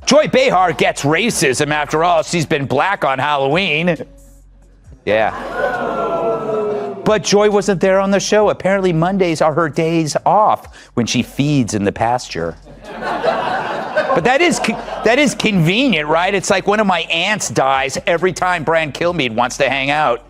Joy Behar gets racism. After all, she's been black on Halloween. Yeah. But Joy wasn't there on the show. Apparently Mondays are her days off when she feeds in the pasture. But that is convenient, right? It's like one of my aunts dies every time Brian Kilmeade wants to hang out.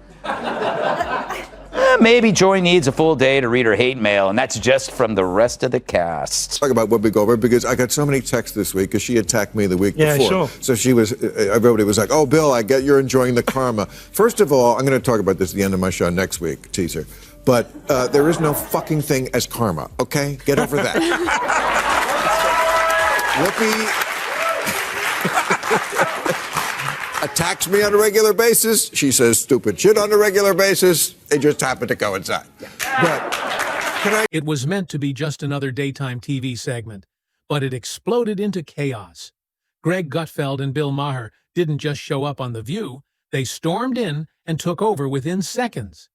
Maybe Joy needs a full day to read her hate mail, and that's just from the rest of the cast. Talk about Whoopi Goldberg, because I got so many texts this week because she attacked me the week before. Sure. So everybody was like, oh, Bill, I get you're enjoying the karma. First of all, I'm going to talk about this at the end of my show next week, teaser. But there is no fucking thing as karma, okay? Get over that. Whoopi attacks me on a regular basis. She says stupid shit on a regular basis. They just happen to coincide. But It was meant to be just another daytime TV segment, but it exploded into chaos. Greg Gutfeld and Bill Maher didn't just show up on The View, they stormed in and took over within seconds.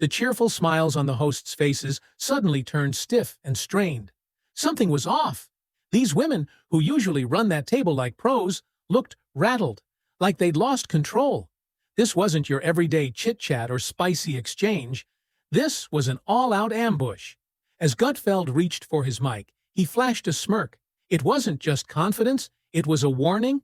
The cheerful smiles on the hosts' faces suddenly turned stiff and strained. Something was off. These women, who usually run that table like pros, looked rattled, like they'd lost control. This wasn't your everyday chit-chat or spicy exchange. This was an all-out ambush. As Gutfeld reached for his mic, he flashed a smirk. It wasn't just confidence, it was a warning.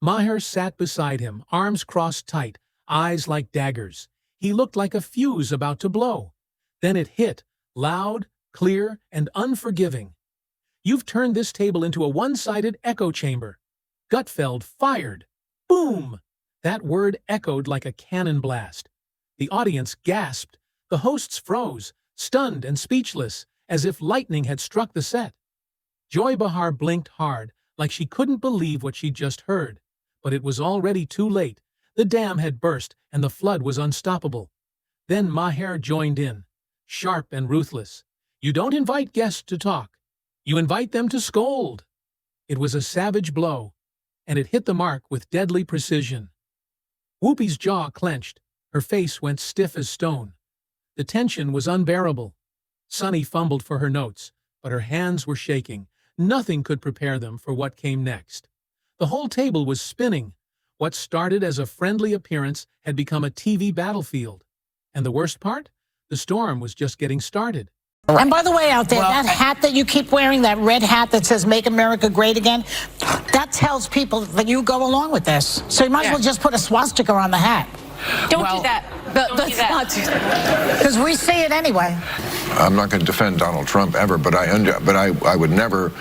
Maher sat beside him, arms crossed tight, eyes like daggers. He looked like a fuse about to blow. Then it hit, loud, clear, and unforgiving. You've turned this table into a one-sided echo chamber. Gutfeld fired. Boom! That word echoed like a cannon blast. The audience gasped. The hosts froze, stunned and speechless, as if lightning had struck the set. Joy Behar blinked hard, like she couldn't believe what she'd just heard. But it was already too late. The dam had burst, and the flood was unstoppable. Then Maher joined in, sharp and ruthless. You don't invite guests to talk. You invite them to scold. It was a savage blow, and it hit the mark with deadly precision. Whoopi's jaw clenched. Her face went stiff as stone. The tension was unbearable. Sunny fumbled for her notes, but her hands were shaking. Nothing could prepare them for what came next. The whole table was spinning. What started as a friendly appearance had become a TV battlefield. And the worst part? The storm was just getting started. And by the way, out there, that hat that you keep wearing, that red hat that says Make America Great Again, that tells people that you go along with this. So you might as well just put a swastika on the hat. Don't do that. Let's not do that. Because we see it anyway. I'm not going to defend Donald Trump ever, but I would never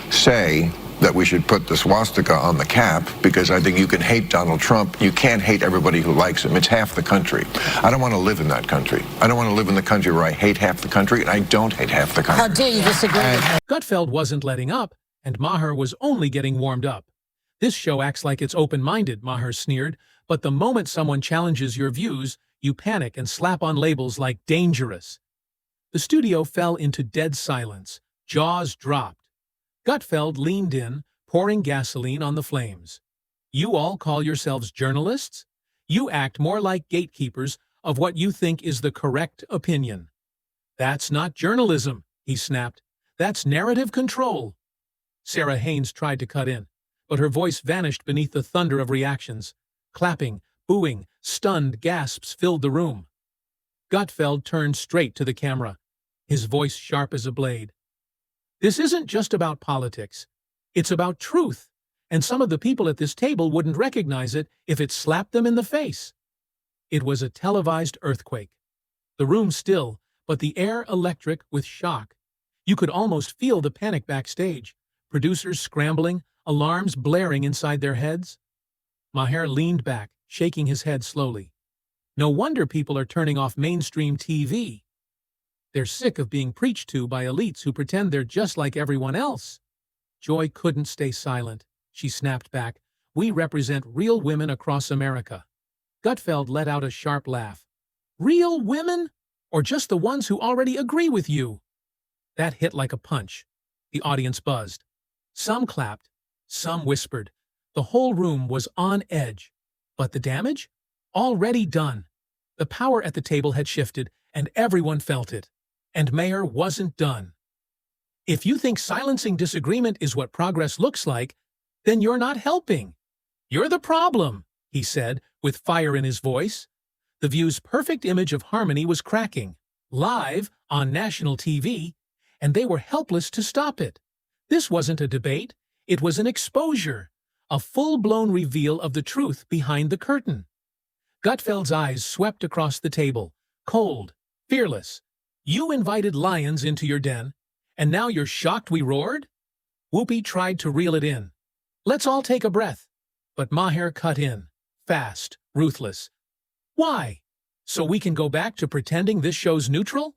say that we should put the swastika on the cap, because I think you can hate Donald Trump. You can't hate everybody who likes him. It's half the country. I don't want to live in that country. I don't want to live in the country where I hate half the country, and I don't hate half the country. How dare you disagree with me? Gutfeld wasn't letting up, and Maher was only getting warmed up. This show acts like it's open-minded, Maher sneered, but the moment someone challenges your views, you panic and slap on labels like dangerous. The studio fell into dead silence. Jaws dropped. Gutfeld leaned in, pouring gasoline on the flames. You all call yourselves journalists? You act more like gatekeepers of what you think is the correct opinion. That's not journalism, he snapped. That's narrative control. Sarah Haynes tried to cut in, but her voice vanished beneath the thunder of reactions. Clapping, booing, stunned gasps filled the room. Gutfeld turned straight to the camera, his voice sharp as a blade. This isn't just about politics. It's about truth, and some of the people at this table wouldn't recognize it if it slapped them in the face. It was a televised earthquake. The room still, but the air electric with shock. You could almost feel the panic backstage, producers scrambling, alarms blaring inside their heads. Maher leaned back, shaking his head slowly. No wonder people are turning off mainstream TV. They're sick of being preached to by elites who pretend they're just like everyone else. Joy couldn't stay silent. She snapped back. We represent real women across America. Gutfeld let out a sharp laugh. Real women? Or just the ones who already agree with you? That hit like a punch. The audience buzzed. Some clapped. Some whispered. The whole room was on edge. But the damage? Already done. The power at the table had shifted, and everyone felt it. And Maher wasn't done. If you think silencing disagreement is what progress looks like, then you're not helping. You're the problem, he said, with fire in his voice. The View's perfect image of harmony was cracking, live on national TV, and they were helpless to stop it. This wasn't a debate, it was an exposure, a full-blown reveal of the truth behind the curtain. Gutfeld's eyes swept across the table, cold, fearless. You invited lions into your den, and now you're shocked we roared? Whoopi tried to reel it in. Let's all take a breath. But Maher cut in, fast, ruthless. Why? So we can go back to pretending this show's neutral?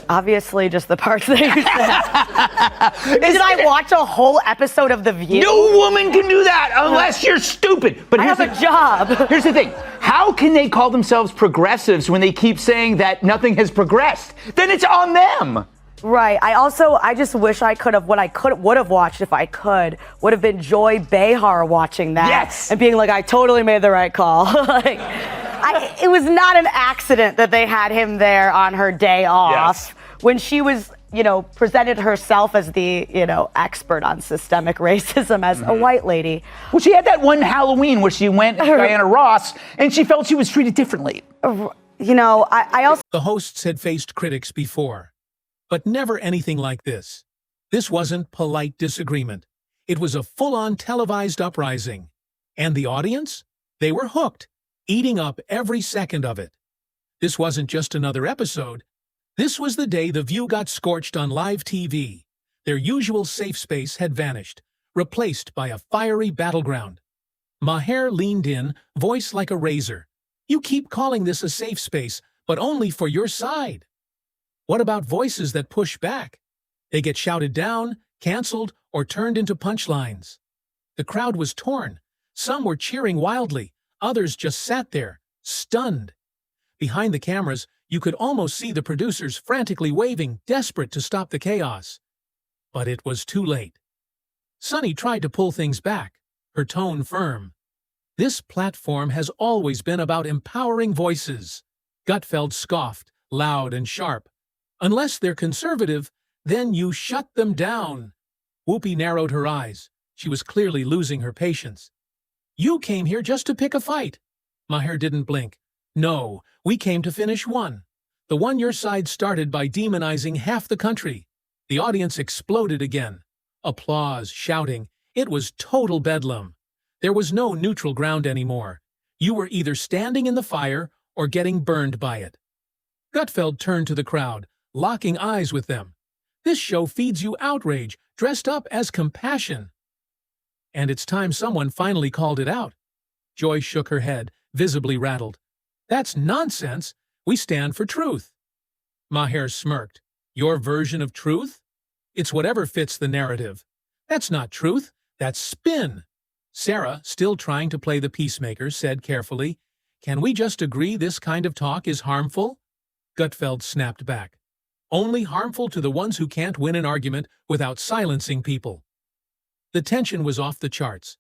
Obviously, just the parts that you said. Did I watch a whole episode of The View? No woman can do that unless you're stupid. But I have a job. Here's the thing. How can they call themselves progressives when they keep saying that nothing has progressed? Then it's on them. Right. I just wish I could have, what I would have watched if I could, would have been Joy Behar watching that. Yes. And being like, I totally made the right call. It was not an accident that they had him there on her day off. Yes. When she was, presented herself as the, expert on systemic racism as a white lady. Well, she had that one Halloween where she went as Diana Ross and she felt she was treated differently. I also... The hosts had faced critics before, but never anything like this. This wasn't polite disagreement. It was a full-on televised uprising. And the audience? They were hooked, eating up every second of it. This wasn't just another episode. This was the day The View got scorched on live TV. Their usual safe space had vanished, replaced by a fiery battleground. Maher leaned in, voice like a razor. You keep calling this a safe space, but only for your side. What about voices that push back? They get shouted down, canceled, or turned into punchlines. The crowd was torn. Some were cheering wildly. Others just sat there, stunned. Behind the cameras, you could almost see the producers frantically waving, desperate to stop the chaos. But it was too late. Sunny tried to pull things back, her tone firm. This platform has always been about empowering voices. Gutfeld scoffed, loud and sharp. Unless they're conservative, then you shut them down. Whoopi narrowed her eyes. She was clearly losing her patience. You came here just to pick a fight. Maher didn't blink. No, we came to finish one. The one your side started by demonizing half the country. The audience exploded again. Applause, shouting. It was total bedlam. There was no neutral ground anymore. You were either standing in the fire or getting burned by it. Gutfeld turned to the crowd, locking eyes with them. This show feeds you outrage, dressed up as compassion. And it's time someone finally called it out. Joy shook her head, visibly rattled. That's nonsense. We stand for truth. Maher smirked. Your version of truth? It's whatever fits the narrative. That's not truth. That's spin. Sarah, still trying to play the peacemaker, said carefully, Can we just agree this kind of talk is harmful? Gutfeld snapped back. Only harmful to the ones who can't win an argument without silencing people. The tension was off the charts.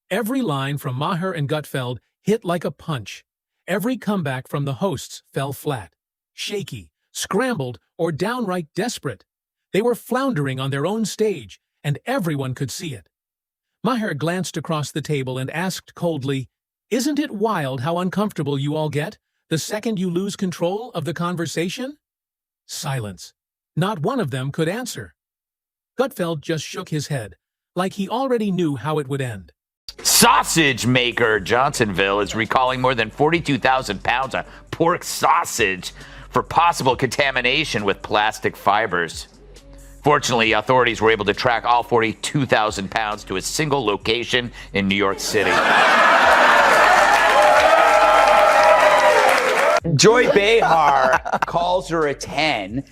Every line from Maher and Gutfeld hit like a punch. Every comeback from the hosts fell flat, shaky, scrambled, or downright desperate. They were floundering on their own stage, and everyone could see it. Maher glanced across the table and asked coldly, Isn't it wild how uncomfortable you all get the second you lose control of the conversation? Silence. Not one of them could answer. Gutfeld just shook his head, like he already knew how it would end. Sausage maker Johnsonville is recalling more than 42,000 pounds of pork sausage for possible contamination with plastic fibers. Fortunately, authorities were able to track all 42,000 pounds to a single location in New York City. Joy Behar calls her a 10.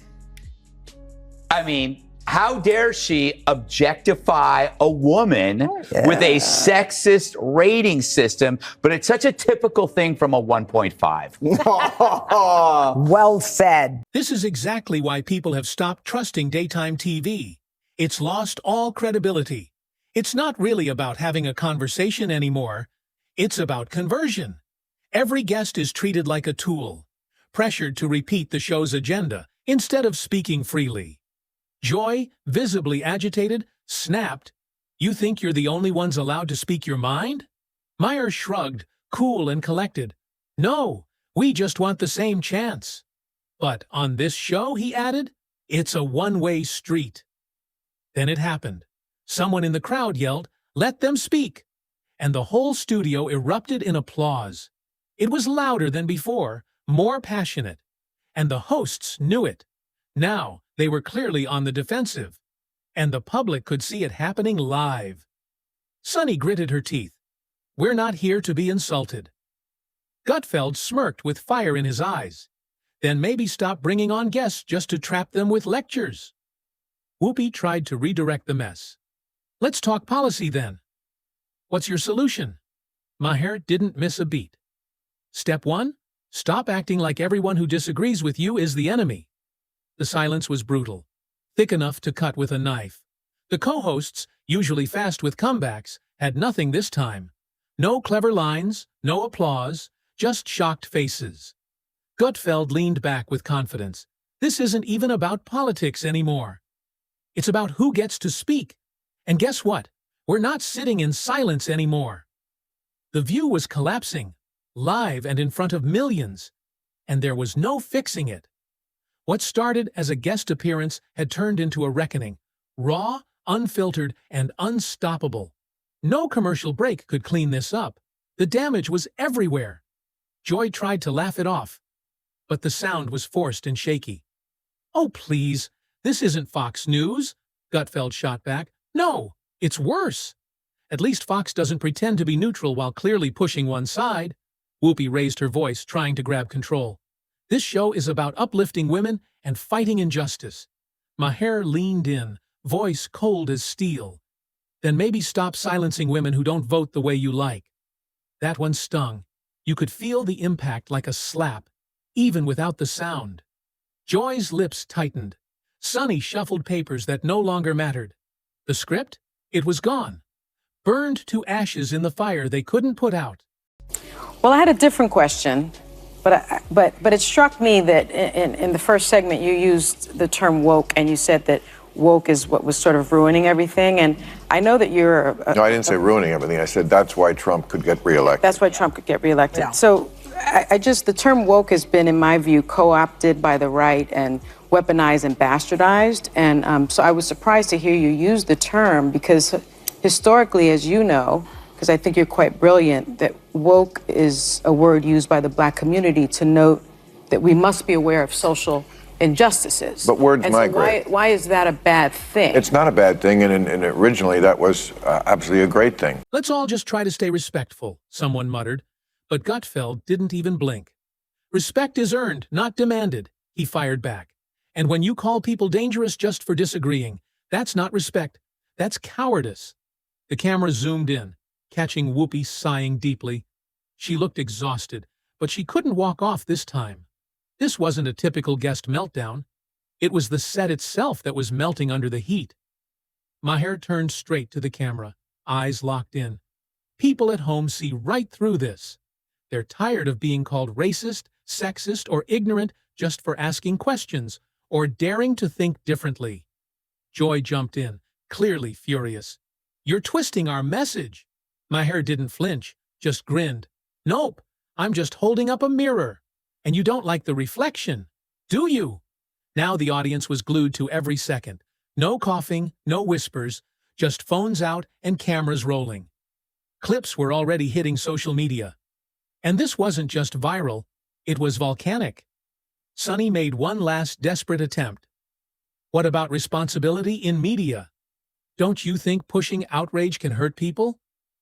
I mean, how dare she objectify a woman with a sexist rating system, but it's such a typical thing from a 1.5. Well said. This is exactly why people have stopped trusting daytime TV. It's lost all credibility. It's not really about having a conversation anymore. It's about conversion. Every guest is treated like a tool, pressured to repeat the show's agenda instead of speaking freely. Joy, visibly agitated, snapped, You think you're the only ones allowed to speak your mind? Maher shrugged, cool and collected. No, we just want the same chance. But on this show, he added, it's a one-way street. Then it happened. Someone in the crowd yelled, "Let them speak!" And the whole studio erupted in applause. It was louder than before, more passionate. And the hosts knew it. Now, they were clearly on the defensive. And the public could see it happening live. Sunny gritted her teeth. We're not here to be insulted. Gutfeld smirked with fire in his eyes. Then maybe stop bringing on guests just to trap them with lectures. Whoopi tried to redirect the mess. Let's talk policy then. What's your solution? Maher didn't miss a beat. Step 1, stop acting like everyone who disagrees with you is the enemy. The silence was brutal, thick enough to cut with a knife. The co-hosts, usually fast with comebacks, had nothing this time. No clever lines, no applause, just shocked faces. Gutfeld leaned back with confidence. This isn't even about politics anymore. It's about who gets to speak. And guess what? We're not sitting in silence anymore. The View was collapsing, live and in front of millions, and there was no fixing it. What started as a guest appearance had turned into a reckoning, raw, unfiltered, and unstoppable. No commercial break could clean this up. The damage was everywhere. Joy tried to laugh it off, but the sound was forced and shaky. Oh, please, this isn't Fox News, Gutfeld shot back. No, it's worse. At least Fox doesn't pretend to be neutral while clearly pushing one side. Whoopi raised her voice, trying to grab control. This show is about uplifting women and fighting injustice. Maher leaned in, voice cold as steel. Then maybe stop silencing women who don't vote the way you like. That one stung. You could feel the impact like a slap, even without the sound. Joy's lips tightened. Sunny shuffled papers that no longer mattered. The script? It was gone. Burned to ashes in the fire they couldn't put out. Well, I had a different question, but it struck me that in the first segment you used the term woke, and you said that woke is what was sort of ruining everything. And I know that you're... No, I didn't say ruining everything. I said that's why Trump could get reelected. That's why Trump could get reelected. Yeah. So the term woke has been, in my view, co-opted by the right and weaponized and bastardized. And so I was surprised to hear you use the term, because historically, as you know, because I think you're quite brilliant, that woke is a word used by the black community to note that we must be aware of social injustices. But words and migrate. So why is that a bad thing? It's not a bad thing, and originally that was absolutely a great thing. Let's all just try to stay respectful, someone muttered. But Gutfeld didn't even blink. Respect is earned, not demanded, he fired back. And when you call people dangerous just for disagreeing, that's not respect, that's cowardice. The camera zoomed in, catching Whoopi sighing deeply. She looked exhausted, but she couldn't walk off this time. This wasn't a typical guest meltdown. It was the set itself that was melting under the heat. Maher turned straight to the camera, eyes locked in. People at home see right through this. They're tired of being called racist, sexist, or ignorant just for asking questions or daring to think differently. Joy jumped in, clearly furious. You're twisting our message. Maher didn't flinch, just grinned. Nope, I'm just holding up a mirror. And you don't like the reflection, do you? Now the audience was glued to every second. No coughing, no whispers, just phones out and cameras rolling. Clips were already hitting social media. And this wasn't just viral, it was volcanic. Sunny made one last desperate attempt. What about responsibility in media? Don't you think pushing outrage can hurt people?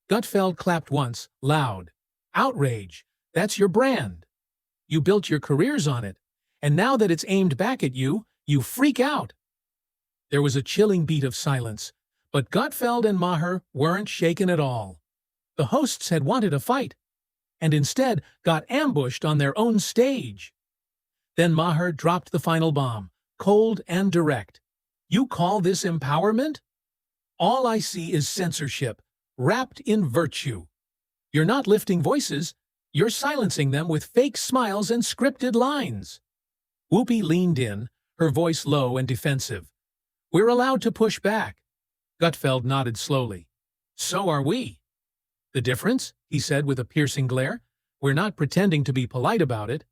Gutfeld clapped once, loud. Outrage, that's your brand. You built your careers on it, and now that it's aimed back at you, you freak out. There was a chilling beat of silence, but Gutfeld and Maher weren't shaken at all. The hosts had wanted a fight, and instead got ambushed on their own stage. Then Maher dropped the final bomb, cold and direct. You call this empowerment? All I see is censorship, wrapped in virtue. You're not lifting voices, you're silencing them with fake smiles and scripted lines. Whoopi leaned in, her voice low and defensive. We're allowed to push back. Gutfeld nodded slowly. So are we. The difference, he said with a piercing glare, we're not pretending to be polite about it.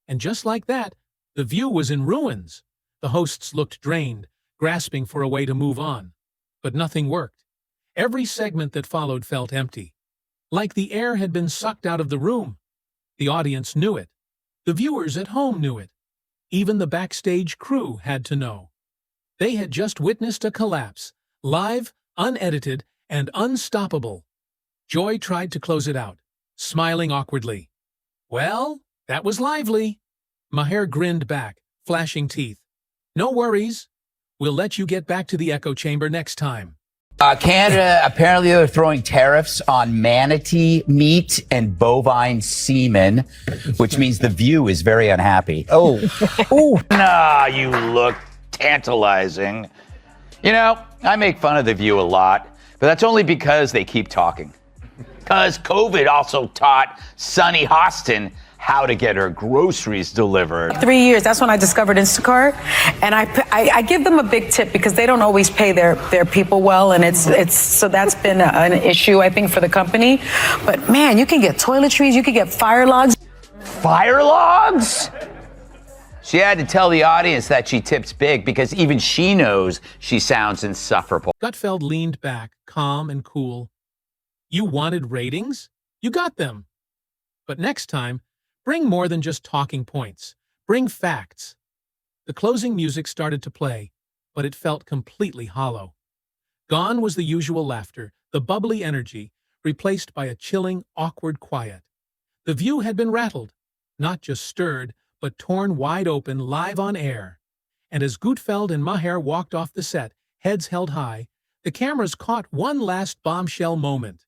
And just like that, the View was in ruins. The hosts looked drained, grasping for a way to move on. But nothing worked. Every segment that followed felt empty. Like the air had been sucked out of the room. The audience knew it. The viewers at home knew it. Even the backstage crew had to know. They had just witnessed a collapse, live, unedited, and unstoppable. Joy tried to close it out, smiling awkwardly. Well, that was lively. Maher grinned back, flashing teeth. No worries. We'll let you get back to the echo chamber next time. Canada, apparently they're throwing tariffs on manatee meat and bovine semen, which means The View is very unhappy. Oh, nah, you look tantalizing. You know, I make fun of The View a lot, but that's only because they keep talking. Because COVID also taught Sunny Hostin how to get her groceries delivered. 3 years, that's when I discovered Instacart. And I give them a big tip because they don't always pay their people well. And it's so that's been an issue, I think, for the company. But man, you can get toiletries, you can get fire logs. Fire logs? She had to tell the audience that she tips big because even she knows she sounds insufferable. Gutfeld leaned back, calm and cool. You wanted ratings? You got them. But next time, bring more than just talking points. Bring facts. The closing music started to play, but it felt completely hollow. Gone was the usual laughter, the bubbly energy, replaced by a chilling, awkward quiet. The View had been rattled, not just stirred, but torn wide open live on air. And as Gutfeld and Maher walked off the set, heads held high, the cameras caught one last bombshell moment.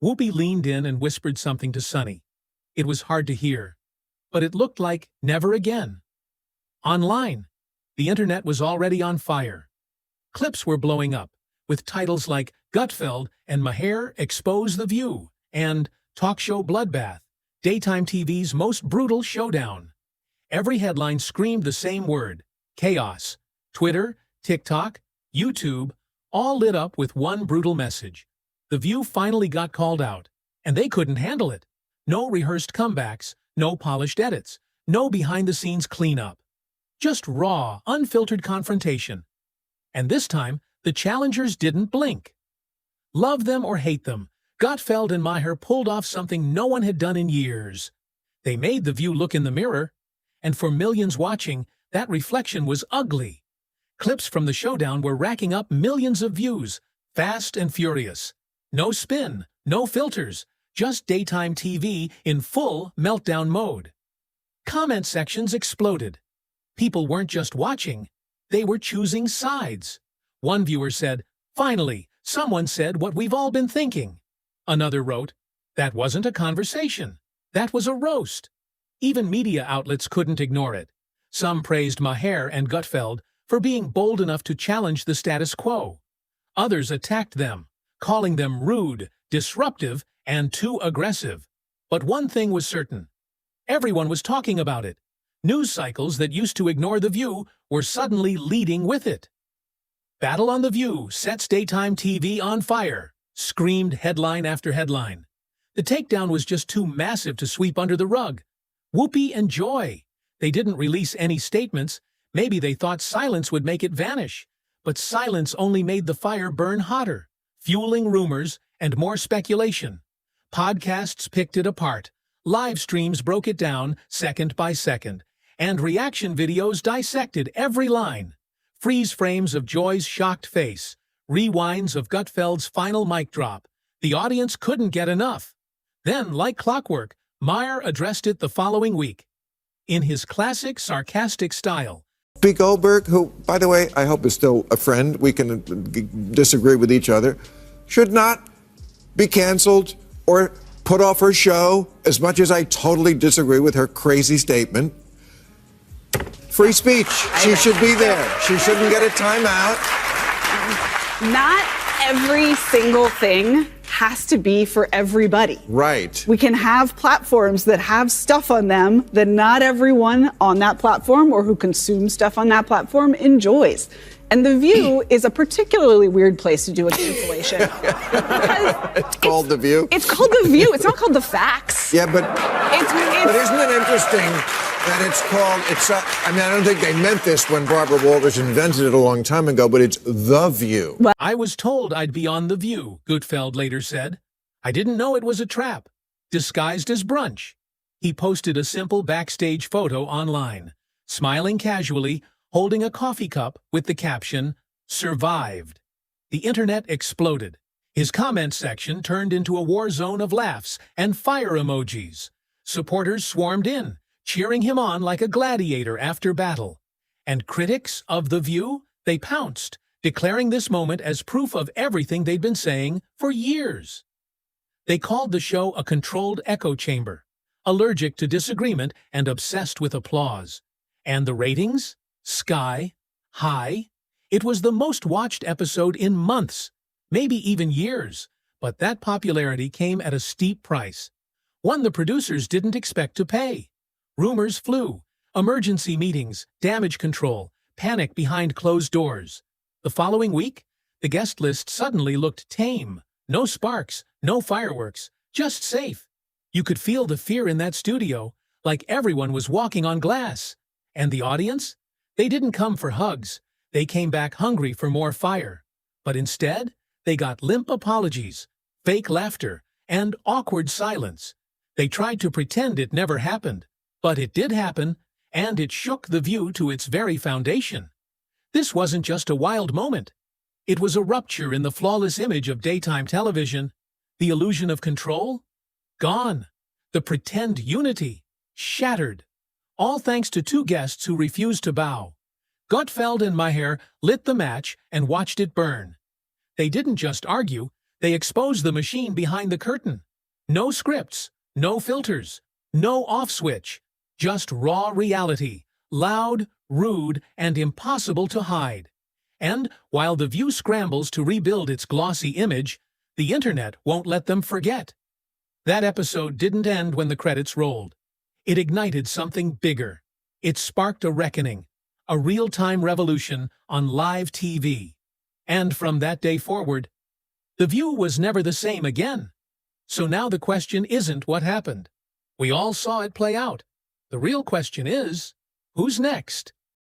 Whoopi leaned in and whispered something to Sunny. It was hard to hear, but it looked like never again. Online, the internet was already on fire. Clips were blowing up, with titles like Gutfeld and Maher Expose the View and Talk Show Bloodbath, daytime TV's most brutal showdown. Every headline screamed the same word, chaos. Twitter, TikTok, YouTube, all lit up with one brutal message. The View finally got called out, and they couldn't handle it. No rehearsed comebacks, no polished edits, no behind-the-scenes cleanup. Just raw, unfiltered confrontation. And this time, the challengers didn't blink. Love them or hate them, Gutfeld and Maher pulled off something no one had done in years. They made The View look in the mirror, and for millions watching, that reflection was ugly. Clips from the showdown were racking up millions of views, fast and furious. No spin, no filters, just daytime TV in full meltdown mode. Comment sections exploded. People weren't just watching, they were choosing sides. One viewer said, "Finally, someone said what we've all been thinking." Another wrote, "That wasn't a conversation. That was a roast." Even media outlets couldn't ignore it. Some praised Maher and Gutfeld for being bold enough to challenge the status quo. Others attacked them, calling them rude, disruptive, and too aggressive. But one thing was certain. Everyone was talking about it. News cycles that used to ignore The View were suddenly leading with it. "Battle on The View sets daytime TV on fire," screamed headline after headline. The takedown was just too massive to sweep under the rug. Whoopi and Joy. They didn't release any statements. Maybe they thought silence would make it vanish. But silence only made the fire burn hotter, fueling rumors and more speculation. Podcasts picked it apart. Live streams broke it down second by second. And reaction videos dissected every line. Freeze frames of Joy's shocked face. Rewinds of Gutfeld's final mic drop. The audience couldn't get enough. Then, like clockwork, Maher addressed it the following week. In his classic sarcastic style. Pete Goldberg, who, by the way, I hope is still a friend, we can disagree with each other, should not be canceled or put off her show, as much as I totally disagree with her crazy statement. Free speech. She should be there. She shouldn't get a timeout. Not every single thing has to be for everybody. Right. We can have platforms that have stuff on them that not everyone on that platform or who consumes stuff on that platform enjoys. And The View is a particularly weird place to do a cancellation. It's called The View? It's called The View. It's not called The Facts. Yeah, but It's isn't it interesting that it's called, I mean, I don't think they meant this when Barbara Walters invented it a long time ago, but it's The View. I was told I'd be on The View, Gutfeld later said. I didn't know it was a trap, disguised as brunch. He posted a simple backstage photo online, smiling casually, holding a coffee cup with the caption, "Survived." The internet exploded. His comment section turned into a war zone of laughs and fire emojis. Supporters swarmed in, cheering him on like a gladiator after battle. And critics of The View, they pounced, declaring this moment as proof of everything they'd been saying for years. They called the show a controlled echo chamber, allergic to disagreement and obsessed with applause. And the ratings? Sky high. It was the most watched episode in months, maybe even years, but that popularity came at a steep price, one the producers didn't expect to pay. Rumors flew, emergency meetings, damage control, panic behind closed doors. The following week, the guest list suddenly looked tame. No sparks, no fireworks, just safe. You could feel the fear in that studio, like everyone was walking on glass. And the audience? They didn't come for hugs. They came back hungry for more fire. But instead, they got limp apologies, fake laughter, and awkward silence. They tried to pretend it never happened. But it did happen, and it shook The View to its very foundation. This wasn't just a wild moment. It was a rupture in the flawless image of daytime television. The illusion of control? Gone. The pretend unity? Shattered. All thanks to two guests who refused to bow. Gutfeld and Maher lit the match and watched it burn. They didn't just argue, they exposed the machine behind the curtain. No scripts, no filters, no off switch, just raw reality, loud, rude, and impossible to hide. And while The View scrambles to rebuild its glossy image, the internet won't let them forget. That episode didn't end when the credits rolled. It ignited something bigger. It sparked a reckoning, a real-time revolution on live TV. And from that day forward, The View was never the same again. So now the question isn't what happened. We all saw it play out. The real question is, who's next?